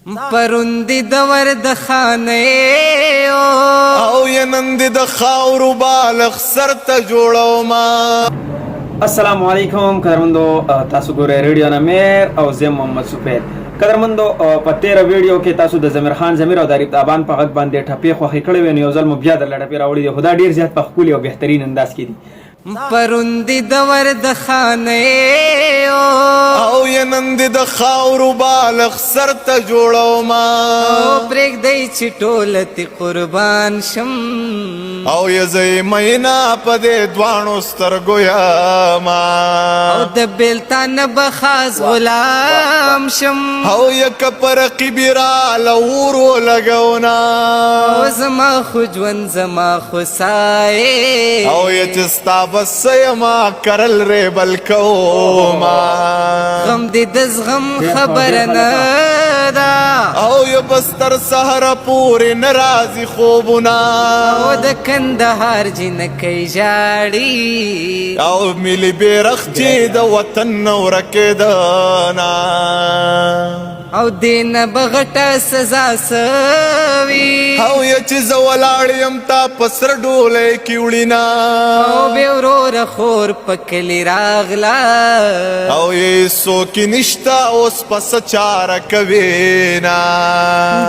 پروندی دور د خانه او ینند د خاورو بالغ سر ته جوړو ما. السلام علیکم قدرمندو، تاسو ګورئ ریډیو نمیر او زه محمد سفید. قدرمندو، په 13 ویډیو کې تاسو د زمیر خان زمیر او د ریب تابان په غږ باندې ټپې خوښې کړې وې، نو یو ځل مو بیا درله ټپې راوړي دي، خو دا ډېر زیات په ښکلي او بهترین انداز کې دي. پروندی دور د خانه او ینند د خاورو بالغ سر ته جوړو ما. او پرېږدی چې ټوله تی قربان شم، او یزی مینا په دې دواړو سترګو یما. او د بیلتانه به خاص غلام شم، او یک پر رقیبی را لورو لګونا. او زما خو ژوند زما خو سایې، او یچستا بس یما کرل ریبل کوما. غم دې د زغم خبره نه ده، او ی بستر سحر پورې ناراضي خوبونه. او د کندهار جنکۍ ژاړي، او ملي بیرغ چې د وطن نو رکېدنا. او دینه بغټه سزا سوي، او ی چې زه ولاړ یم تا په سر ډولۍ کې وړینا. او بې وروره خور په کلي راغله، او یې څوک نشته اوس پس چاره کوینا.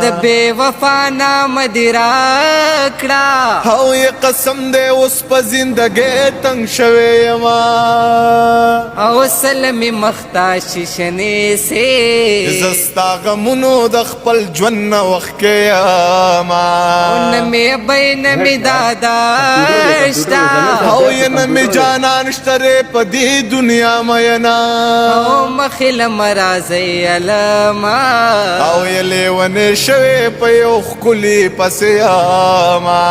د بې وفا نامه دې راکړه، او یې قسم دی اوس په زندګۍ تنګ شوی یما. او سلمې مخته شیشنې سي، زستا غمونو د خپل ژوند نه وښکې یما. او نه مې ابۍ نه مې دادا شته، او یې نه مې جانان شته ری په دې دنیا مینا. او مخې له مرازۍ علما، او یې لیونې شوې په یو ښکلي پسې یما.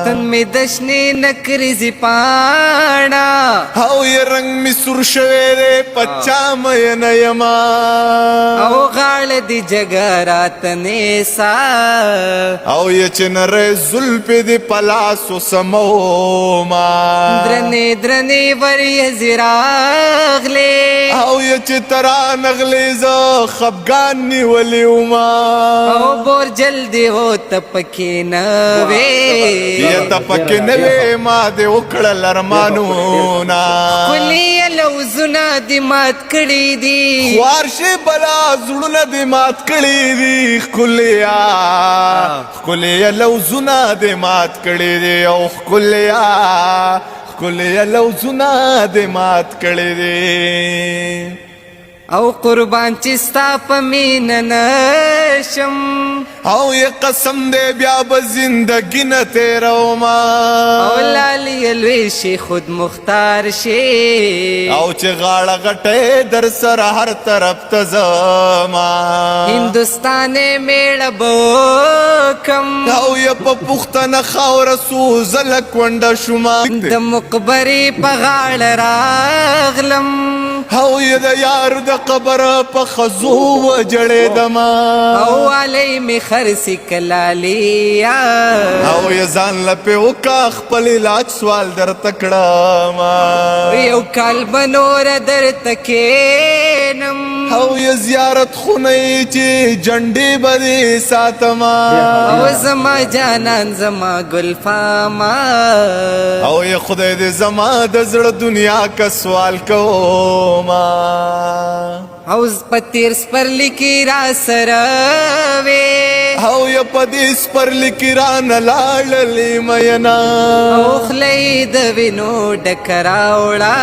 تن مې د شنې نکریزې پاڼه، او یې رنګ مې سور شوی دی په چا مینا یما. او غاړه دې جګه راته نیسه، او یې چې نری زلفې دې په لاسو سموما. درنې درنې وریځې راغلې، او یې چې ترا نغلې زه خفګان نیولې وما. او بورجل دې و ته پکې نه وې، یې ته پکې نه وې ما دې وکړل ارمانونه. ښکلي لوظونه دې مات کړي دي، خوار شي بلا زړونه دې مات کړي دي. ښکلي لوظونه دې مات کړي دي. او ښکلي لوظونه دې مات کړي دي. او قربان چې ستا په مینه نشم، او یې قسم دی بیا به زندګي نه تېرومه. او لالي لوی شي خود مختار شي، او چې غاړه غټې در سره هر طرف ته زما. هندوستان میړه بوکم، او یې په پښتنه خاوره څو ځله کونډه شومه. د مقبرې په غاړه راغلم، او یې د یار د قبر په خزو وجړېدما. او علی می خرسی کلالیا، او یې ځان لپې وکا خپل علاج سوال درته کړم. یو کال بنور درته کینم، او یې زیارت خونه چې جنډې به دې ساتما. او زما جانان زما ګلفاما، او یې خدای دې زما د زړه دنیا کا سوال کوما. او پتیر سپرلی کی را سره وې، او یې په دې سپرلي کې رانه لاړلې مینا. او خلی د وینو ډک راوړه،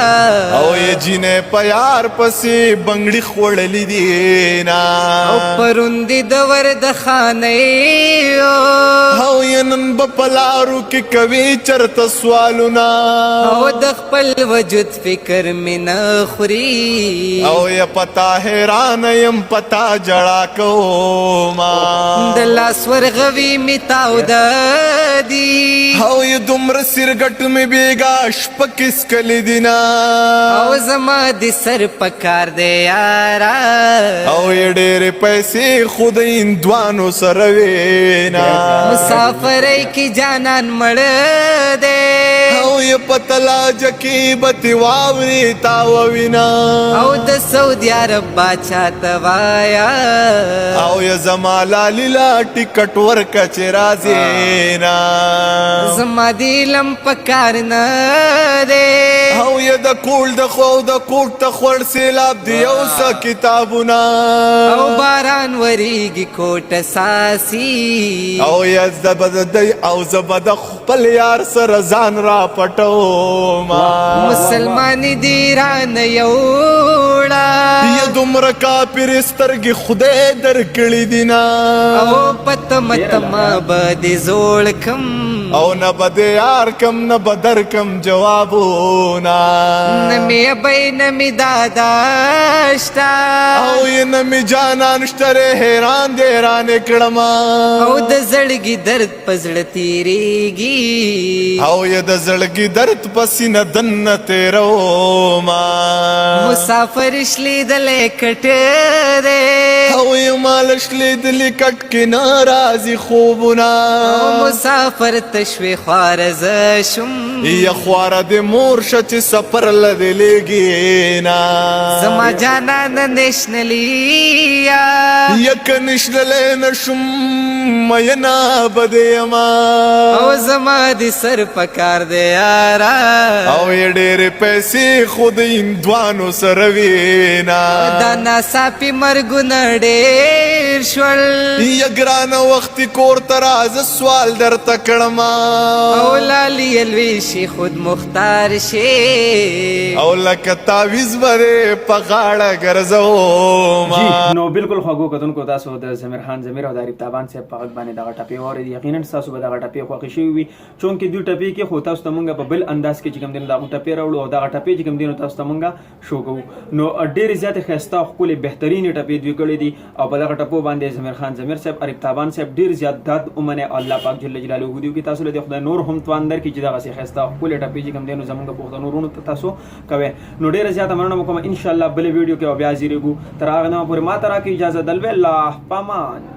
او یې جینې په یار پسې بنګړي خوړلې دي نا. او پروندی دور د خانه او یې نن به په لارو کې کوي چرته سوالونه. او د خپل وجود فکر مې نه خوري، او یې پتا حیران یم پتا جړا کوما. د لاس ورغوي می تاوده دي، او یې دومره سرګټ مې بیګا شپه کس کلی دینا. او زما د سر پکار دی یارا، او یې ډېرې پیسې خود هندوانو سره وینا. مسافرۍ کې جانان مړ دی، او یې پتلا جکی بتی واوري تاووینا او د سعودي عرب باچا توایا او یا زما لالیلا ټیکټ ورکا چې راځي نا زما دی لم پکار نه دے او یا د کول د خو د کوټ ته خور سیلاب دی او س کتابونه او باران وریږي کوټ ساسي او یا زبد دی او زبد خپل یار سره ځان را پټو ما مسلمان دی ران یوړا یا دومره کافر سترګې خدای درکړي دینا او پتمتما بد زوړ کم او نه بد یار کم نه بدر کم جوابونا نمی ابی نمی داداشتا او یې نمی جانان شتره حیران دی رانه کړما او د زړګي درد پزړه تیریږي او یې د زړګي درد پسینه دنه تیرو ما مسافر شلی دلې کټه او یې مال شلی دلی کټ کې ناراضي خوبونه او مسافر تشوي خوارز شم یا خوار د مور شت سفر لدلګینا زما جانان نشنلیا یک نشل نشم مینا بدیما او زما دي سر پکار دے یارا او یې ډېر پیسې خود اندوانو سره وینا دا ناصافي مرګونه ډېر شول یا ګران وخت کور تراز سوال درته کړم او لالی الویشي خود مختار شي او لکه تعویز بره په غاړه ګرځو ما جی نو بالکل خوږو کتونکو تاسو د زمیر خان زمیر او د عارف تابان صاحب په غږ باندې دغه ټپې واورېدې یقینا تاسو به دغه ټپې خوښې شوي وي چونکې دوی ټپې کې خو تاسو ته مونږ په بل انداز کې چې کوم دین دغه ټپې راوړو او دغه ټپې چې کوم دین تاسو ته مونږ شو کوو نو ډېرې زیاتې ښایسته او ښکلې بهترینې ټپې دوی کړې دي او په دغه ټپو باندې زمیر خان زمیر صاحب عارف تابان صاحب ډېر زیات داد ومنه الله پاک جل جلاله دې کې تاسو له خدای نور هم توان درکړي چې دغه ښایسته او ښکلې ټپې چې کوم دین زمونږ په نورونو ته تاسو کوي نو ډېره زیاته مننه کوم ان شاء الله بل ویډیو کې بیا حاضرېږو تر هغه نه پورې ما ته راکړئ اجازه دلوي الله پامان